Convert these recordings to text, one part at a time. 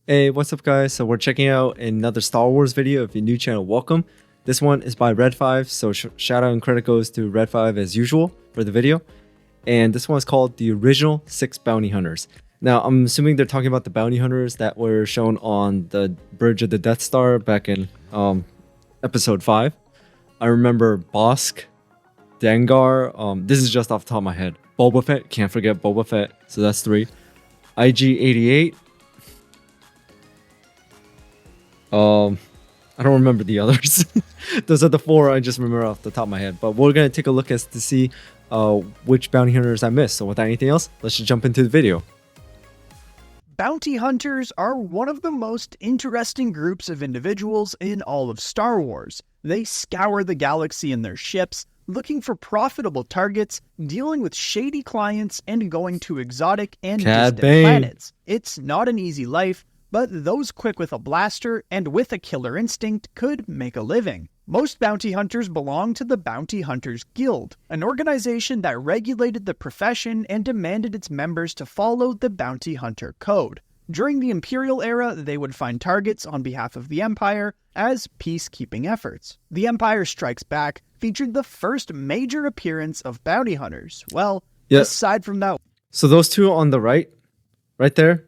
Hey, what's up guys? So we're checking out another Star Wars video. If you're new channel, welcome. This one is by Red5, so shout out and credit goes to Red5 as usual for the video. And this one is called The Original 6 Bounty Hunters. Now, I'm assuming they're talking about the bounty hunters that were shown on the bridge of the Death Star back in episode 5. I remember Bossk, Dengar, this is just off the top of my head. Boba Fett, can't forget Boba Fett, so that's 3. IG-88. I don't remember the others. Those are the 4 I just remember off the top of my head. But we're gonna take a look as to see which bounty hunters I missed. So without anything else, let's just jump into the video. Bounty hunters are one of the most interesting groups of individuals in all of Star Wars. They scour the galaxy in their ships, looking for profitable targets, dealing with shady clients, and going to exotic and distant planets. It's not an easy life, but those quick with a blaster and with a killer instinct could make a living. Most bounty hunters belong to the Bounty Hunters Guild, an organization that regulated the profession and demanded its members to follow the Bounty Hunter Code. During the Imperial era, they would find targets on behalf of the Empire as peacekeeping efforts. The Empire Strikes Back featured the first major appearance of bounty hunters. Well, aside from that... So those 2 on the right there,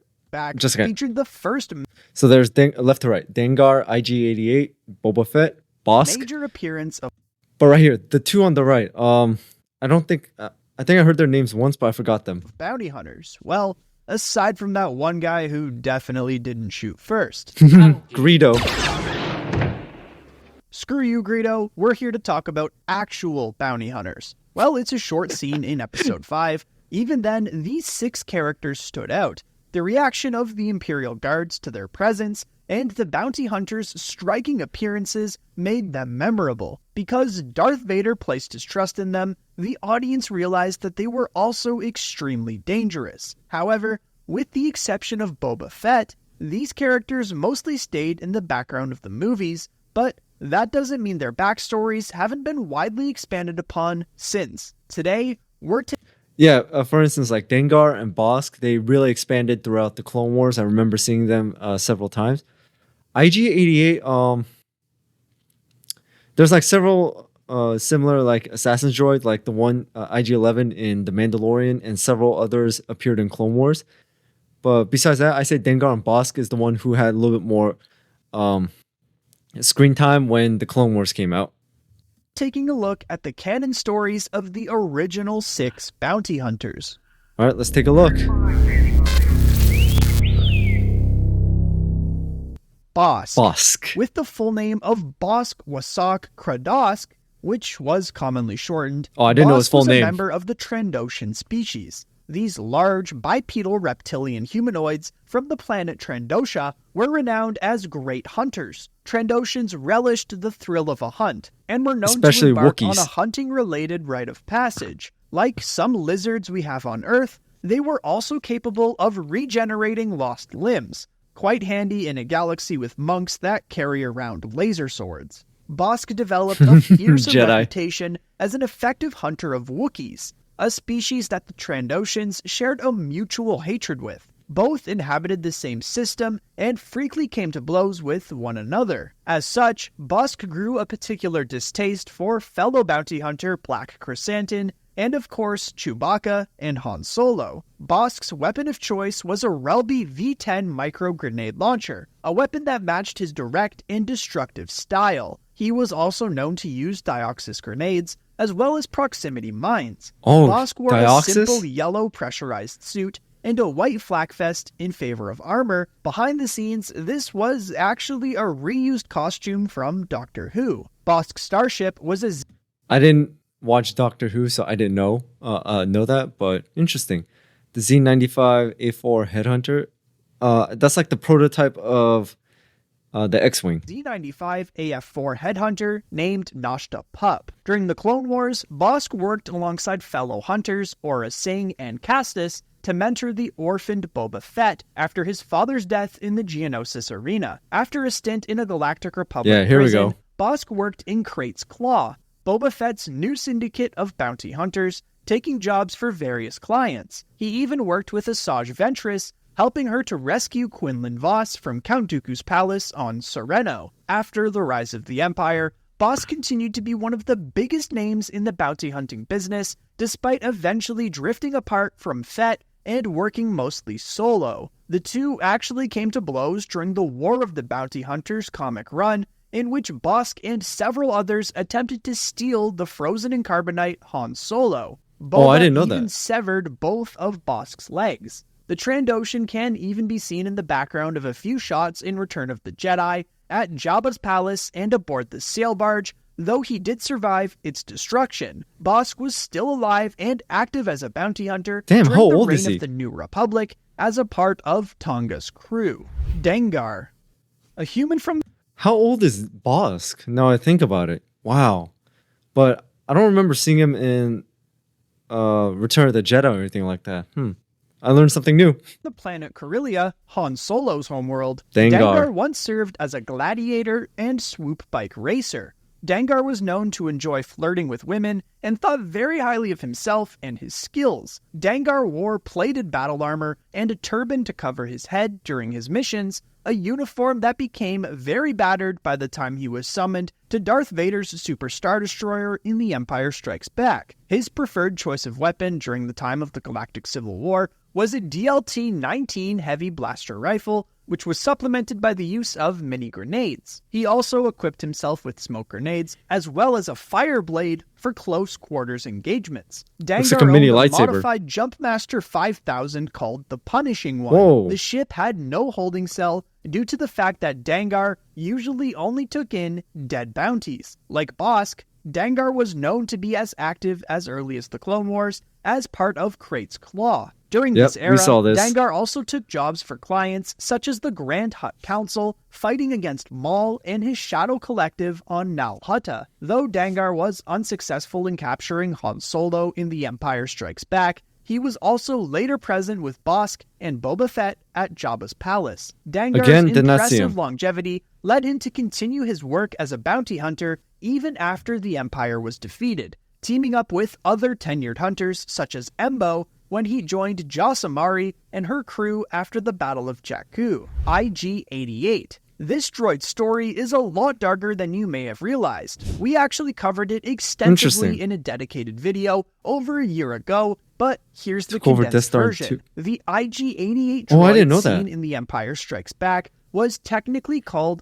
just featured the first... So there's left to right, Dengar, IG-88, Boba Fett, Bossk. Major appearance of... But right here, the 2 on the right, I don't think... I think I heard their names once, but I forgot them. Bounty hunters. Well, aside from that one guy who definitely didn't shoot first. Greedo. Screw you, Greedo. We're here to talk about actual bounty hunters. Well, it's a short scene in episode 5. Even then, these 6 characters stood out. The reaction of the Imperial Guards to their presence, and the bounty hunters' striking appearances made them memorable. Because Darth Vader placed his trust in them, the audience realized that they were also extremely dangerous. However, with the exception of Boba Fett, these characters mostly stayed in the background of the movies, but that doesn't mean their backstories haven't been widely expanded upon since. Today, for instance, like Dengar and Bossk, they really expanded throughout the Clone Wars. I remember seeing them several times. IG-88, there's like several similar like assassin droids, like the one IG-11 in The Mandalorian, and several others appeared in Clone Wars. But besides that, I say Dengar and Bossk is the one who had a little bit more screen time when the Clone Wars came out. Taking a look at the canon stories of the original 6 bounty hunters. All right, let's take a look. Bossk. With the full name of Bossk Wassauk Cradask, which was commonly shortened, I didn't know his full name. Was a member of the Trandoshan species. These large, bipedal reptilian humanoids from the planet Trandosha were renowned as great hunters. Trandoshans relished the thrill of a hunt, and were known to embark on a hunting-related rite of passage. Like some lizards we have on Earth, they were also capable of regenerating lost limbs, quite handy in a galaxy with monks that carry around laser swords. Bossk developed a fearsome reputation as an effective hunter of Wookiees, a species that the Trandoshans shared a mutual hatred with. Both inhabited the same system and frequently came to blows with one another. As such, Bossk grew a particular distaste for fellow bounty hunter Black Krrsantan, and of course Chewbacca and Han Solo. Bosk's weapon of choice was a Relby V10 micro-grenade launcher, a weapon that matched his direct and destructive style. He was also known to use Dioxis grenades, as well as proximity mines. Bossk wore a simple yellow pressurized suit and a white flak vest in favor of armor. Behind the scenes, this was actually a reused costume from Doctor Who. Bosk's starship was a... I didn't watch Doctor Who, so I didn't know that, but interesting. The Z95A4 Headhunter, that's like the prototype of the X-Wing. Z95AF4 Headhunter named Nashta Pup. During the Clone Wars, Bossk worked alongside fellow hunters Aurra Sing and Castus to mentor the orphaned Boba Fett after his father's death in the Geonosis arena. After a stint in a Galactic Republic prison, Bossk worked in Krait's Claw, Boba Fett's new syndicate of bounty hunters, taking jobs for various clients. He even worked with Asajj Ventress, helping her to rescue Quinlan Vos from Count Dooku's palace on Serenno. After the rise of the Empire, Bossk continued to be one of the biggest names in the bounty hunting business, despite eventually drifting apart from Fett and working mostly solo. The two actually came to blows during the War of the Bounty Hunters comic run, in which Bossk and several others attempted to steal the frozen in carbonite Han Solo. I didn't know even that. severed both of Bosk's legs. The Trandoshan can even be seen in the background of a few shots in Return of the Jedi, at Jabba's palace and aboard the sail barge. Though he did survive its destruction, Bossk was still alive and active as a bounty hunter Damn, during how the old reign is he? of the New Republic as a part of Tonga's crew. Dengar, a human from How old is Bossk? Now I think about it. Wow. But I don't remember seeing him in Return of the Jedi or anything like that. I learned something new. the planet Corellia, Han Solo's homeworld, Dengar. once served as a gladiator and swoop bike racer. Dengar was known to enjoy flirting with women and thought very highly of himself and his skills. Dengar wore plated battle armor and a turban to cover his head during his missions, a uniform that became very battered by the time he was summoned to Darth Vader's Super Star Destroyer in The Empire Strikes Back. His preferred choice of weapon during the time of the Galactic Civil War was a DLT-19 heavy blaster rifle, which was supplemented by the use of mini grenades. He also equipped himself with smoke grenades, as well as a fire blade for close quarters engagements. Looks like Dengar a mini owned lightsaber. modified Jumpmaster 5000 called the Punishing One. Whoa. The ship had no holding cell due to the fact that Dengar usually only took in dead bounties. Like Bossk, Dengar was known to be as active as early as the Clone Wars as part of Krait's Claw. During this we era, saw this. Dengar also took jobs for clients such as the Grand Hutt Council, fighting against Maul and his Shadow Collective on Nal Hutta. Though Dengar was unsuccessful in capturing Han Solo in The Empire Strikes Back, he was also later present with Bossk and Boba Fett at Jabba's palace. Dengar's Again, did not see impressive him. longevity led him to continue his work as a bounty hunter even after the Empire was defeated, teaming up with other tenured hunters such as Embo when he joined Jas Amari and her crew after the Battle of Jakku. IG-88. This droid's story is a lot darker than you may have realized. We actually covered it extensively Interesting. in a dedicated video over a year ago, but here's the Took over Death condensed Star version. too. The IG-88 Oh, I didn't droid know that. seen in The Empire Strikes Back was technically called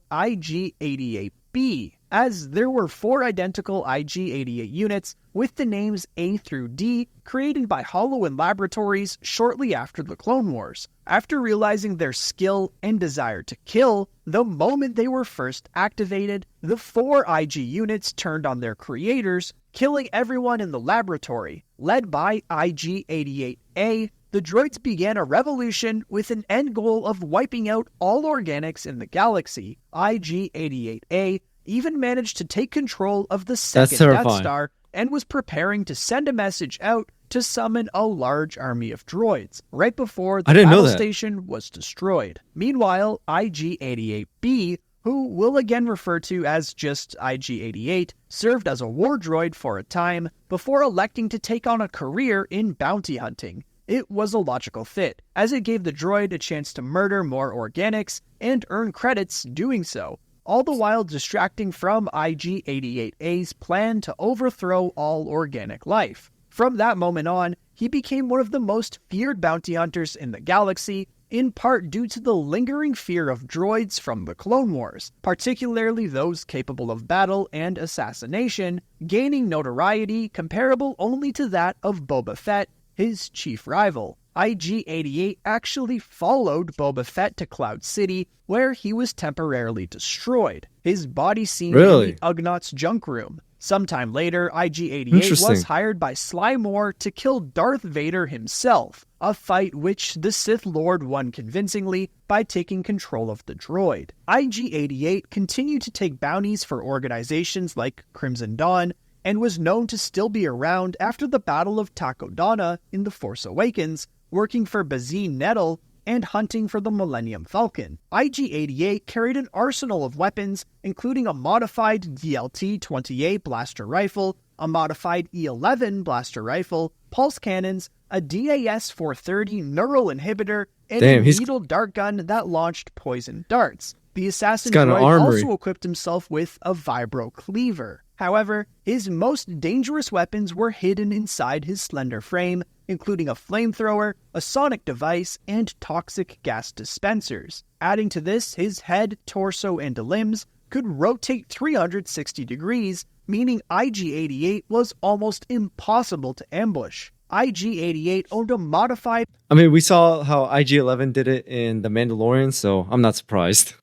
IG-88B, as there were 4 identical IG-88 units with the names A through D created by Holowan Laboratories shortly after the Clone Wars. After realizing their skill and desire to kill, the moment they were first activated, the 4 IG units turned on their creators, killing everyone in the laboratory. Led by IG-88A, the droids began a revolution with an end goal of wiping out all organics in the galaxy. IG-88A even managed to take control of the second Death terrifying. Star and was preparing to send a message out to summon a large army of droids, right before the I didn't know battle that. station was destroyed. Meanwhile, IG-88B, who we'll again refer to as just IG-88, served as a war droid for a time before electing to take on a career in bounty hunting. It was a logical fit, as it gave the droid a chance to murder more organics and earn credits doing so, all the while distracting from IG-88A's plan to overthrow all organic life. From that moment on, he became one of the most feared bounty hunters in the galaxy, in part due to the lingering fear of droids from the Clone Wars, particularly those capable of battle and assassination, gaining notoriety comparable only to that of Boba Fett, his chief rival. IG-88 actually followed Boba Fett to Cloud City, where he was temporarily destroyed, his body seen Really? in the Ugnaughts junk room. Sometime later, IG-88 Interesting. was hired by Sly Moore to kill Darth Vader himself, a fight which the Sith Lord won convincingly by taking control of the droid. IG-88 continued to take bounties for organizations like Crimson Dawn, and was known to still be around after the Battle of Takodana in The Force Awakens, working for Bazine Nettle and hunting for the Millennium Falcon. IG-88 carried an arsenal of weapons, including a modified DLT-28 blaster rifle, a modified E-11 blaster rifle, pulse cannons, a DAS-430 neural inhibitor, and Damn, a he's needle dart gun that launched poison darts. The assassin got an droid armory. also equipped himself with a vibro cleaver. However, his most dangerous weapons were hidden inside his slender frame, including a flamethrower, a sonic device, and toxic gas dispensers. Adding to this, his head, torso, and limbs could rotate 360 degrees, meaning IG-88 was almost impossible to ambush. IG-88 owned a modified I mean, we saw how IG-11 did it in The Mandalorian, so I'm not surprised.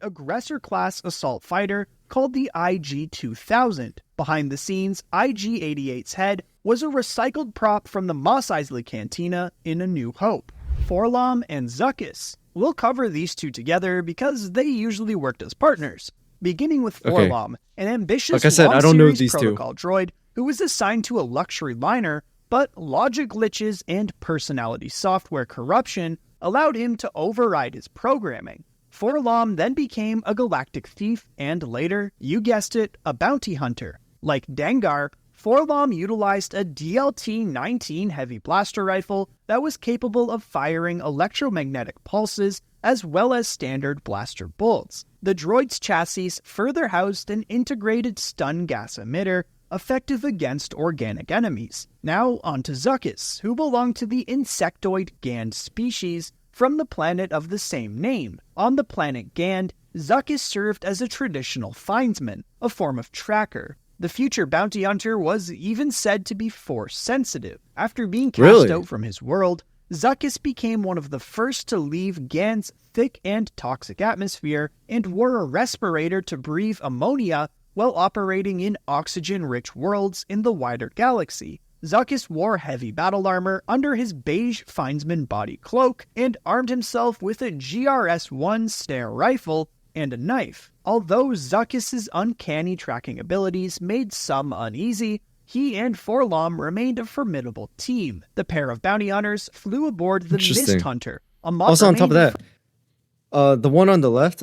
aggressor-class assault fighter called the IG-2000. Behind the scenes, IG-88's head was a recycled prop from the Mos Eisley Cantina in A New Hope. 4-LOM and Zuckuss. We'll cover these two together because they usually worked as partners. Beginning with 4-LOM, an ambitious like I said, I don't know long-series these two. protocol droid who was assigned to a luxury liner, but logic glitches and personality software corruption allowed him to override his programming. 4-LOM then became a galactic thief and later, you guessed it, a bounty hunter. Like Dengar, 4-LOM utilized a DLT-19 heavy blaster rifle that was capable of firing electromagnetic pulses as well as standard blaster bolts. The droid's chassis further housed an integrated stun gas emitter effective against organic enemies. Now onto Zuckuss, who belonged to the insectoid Gand species from the planet of the same name. On the planet Gand, Zuckuss served as a traditional findsman, a form of tracker. The future bounty hunter was even said to be Force-sensitive. After being cast out from his world, Zuckuss became one of the first to leave Gand's thick and toxic atmosphere and wore a respirator to breathe ammonia while operating in oxygen-rich worlds in the wider galaxy. Zuckuss wore heavy battle armor under his beige Findsman body cloak and armed himself with a GRS-1 snare rifle and a knife. Although Zuckuss's uncanny tracking abilities made some uneasy, he and 4-LOM remained a formidable team. The pair of bounty hunters flew aboard the Mist Hunter. Also, on top of that, the one on the left,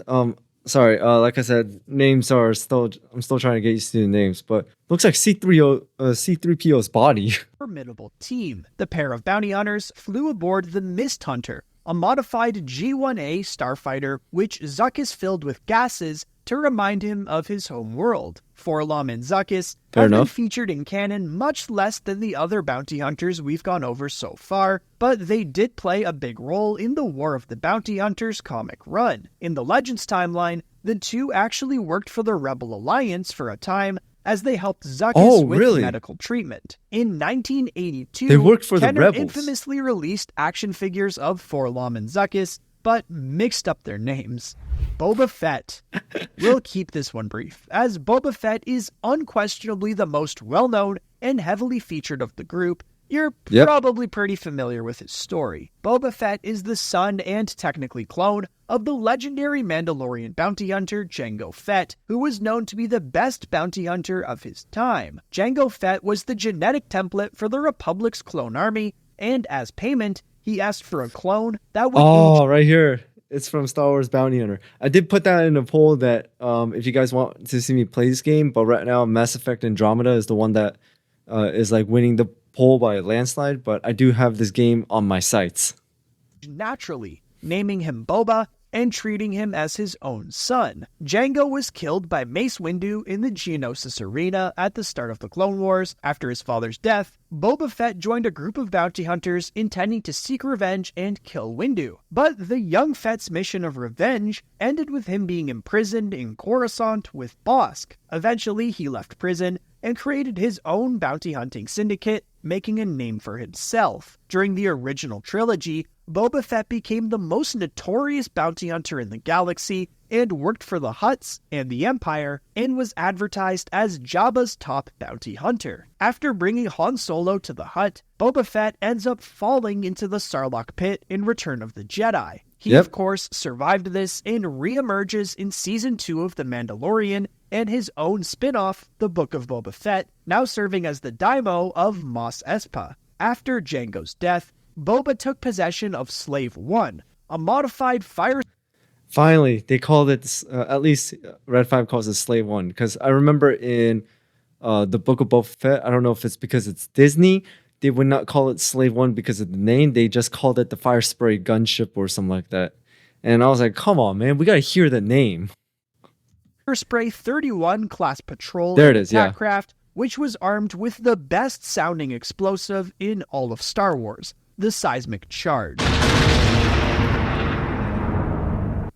sorry, like I said, names are still, I'm still trying to get used to the names, but looks like C3PO's body. Formidable team. The pair of bounty hunters flew aboard the Mist Hunter, a modified G-1A starfighter which Zuckuss filled with gases to remind him of his home world. 4-LOM and Zuckuss have been featured in canon much less than the other bounty hunters we've gone over so far, but they did play a big role in the War of the Bounty Hunters comic run. In the Legends timeline, the two actually worked for the Rebel Alliance for a time as they helped Zuckuss with medical treatment. In 1982, they worked for Kenner the Rebels. Infamously released action figures of 4-LOM and Zuckuss, but mixed up their names. Boba Fett. We'll keep this one brief, as Boba Fett is unquestionably the most well-known and heavily featured of the group. You're probably pretty familiar with his story. Boba Fett is the son and technically clone of the legendary Mandalorian bounty hunter Jango Fett, who was known to be the best bounty hunter of his time. Jango Fett was the genetic template for the Republic's clone army, and as payment, he asked for a clone that would right here. It's from Star Wars Bounty Hunter. I did put that in a poll that if you guys want to see me play this game, but right now Mass Effect Andromeda is the one that is like winning the poll by a landslide, but I do have this game on my sites. Naturally, naming him Boba and treating him as his own son. Jango was killed by Mace Windu in the Geonosis Arena at the start of the Clone Wars. After his father's death, Boba Fett joined a group of bounty hunters intending to seek revenge and kill Windu. But the young Fett's mission of revenge ended with him being imprisoned in Coruscant with Bossk. Eventually, he left prison and created his own bounty hunting syndicate, making a name for himself. During the original trilogy, Boba Fett became the most notorious bounty hunter in the galaxy and worked for the Hutts and the Empire and was advertised as Jabba's top bounty hunter. After bringing Han Solo to the Hutt, Boba Fett ends up falling into the Sarlacc pit in Return of the Jedi. He, of course, survived this and re-emerges in Season 2 of The Mandalorian and his own spin-off, The Book of Boba Fett, now serving as the daimyo of Mos Espa. After Jango's death, Boba took possession of Slave One, a modified fire... Finally, they called it, at least Red 5 calls it Slave One, because I remember in The Book of Boba Fett, I don't know if it's because it's Disney, they would not call it Slave 1 because of the name. They just called it the Fire Spray Gunship or something like that. And I was like, come on, man, we gotta hear the name. Fire Spray 31 class patrol There it is, yeah. craft, which was armed with the best sounding explosive in all of Star Wars, the Seismic Charge.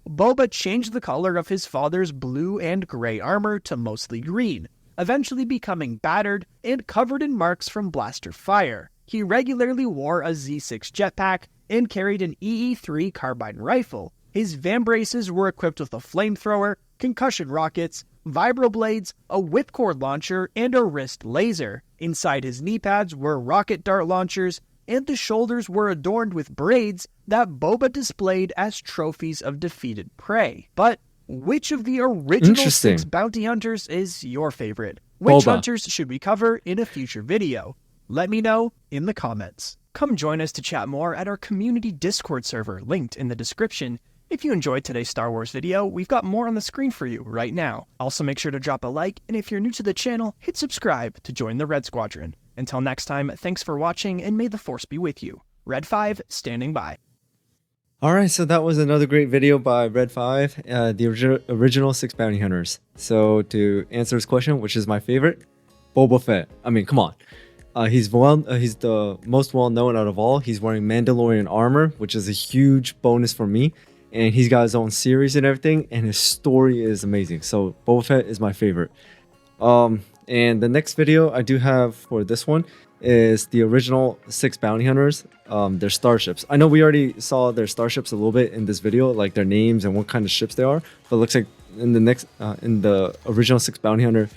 Boba changed the color of his father's blue and gray armor to mostly green, eventually becoming battered and covered in marks from blaster fire. He regularly wore a Z6 jetpack and carried an EE-3 carbine rifle. His vambraces were equipped with a flamethrower, concussion rockets, vibroblades, a whipcord launcher, and a wrist laser. Inside his knee pads were rocket dart launchers, and the shoulders were adorned with braids that Boba displayed as trophies of defeated prey. But which of the original 6 bounty hunters is your favorite? Which hunters should we cover in a future video? Let me know in the comments. Come join us to chat more at our community Discord server, linked in the description. If you enjoyed today's Star Wars video, we've got more on the screen for you right now. Also make sure to drop a like, and if you're new to the channel, hit subscribe to join the Red Squadron. Until next time, thanks for watching, and may the Force be with you. Red 5, standing by. Alright, so that was another great video by Red 5, the original 6 bounty hunters. So to answer this question, which is my favorite? Boba Fett. I mean, come on. He's the most well-known out of all. He's wearing Mandalorian armor, which is a huge bonus for me. And he's got his own series and everything, and his story is amazing. So Boba Fett is my favorite. And the next video I do have for this one is the original 6 bounty hunters, their starships. I know we already saw their starships a little bit in this video, like their names and what kind of ships they are. But it looks like in the original 6 bounty hunter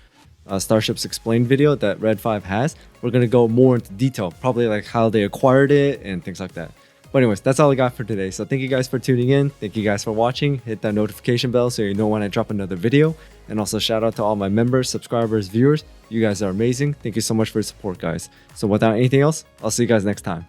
starships explained video that Red 5 has, we're gonna go more into detail, probably like how they acquired it and things like that. But anyways, that's all I got for today. So thank you guys for tuning in. Thank you guys for watching. Hit that notification bell so you know when I drop another video. And also shout out to all my members, subscribers, viewers. You guys are amazing. Thank you so much for your support, guys. So without anything else, I'll see you guys next time.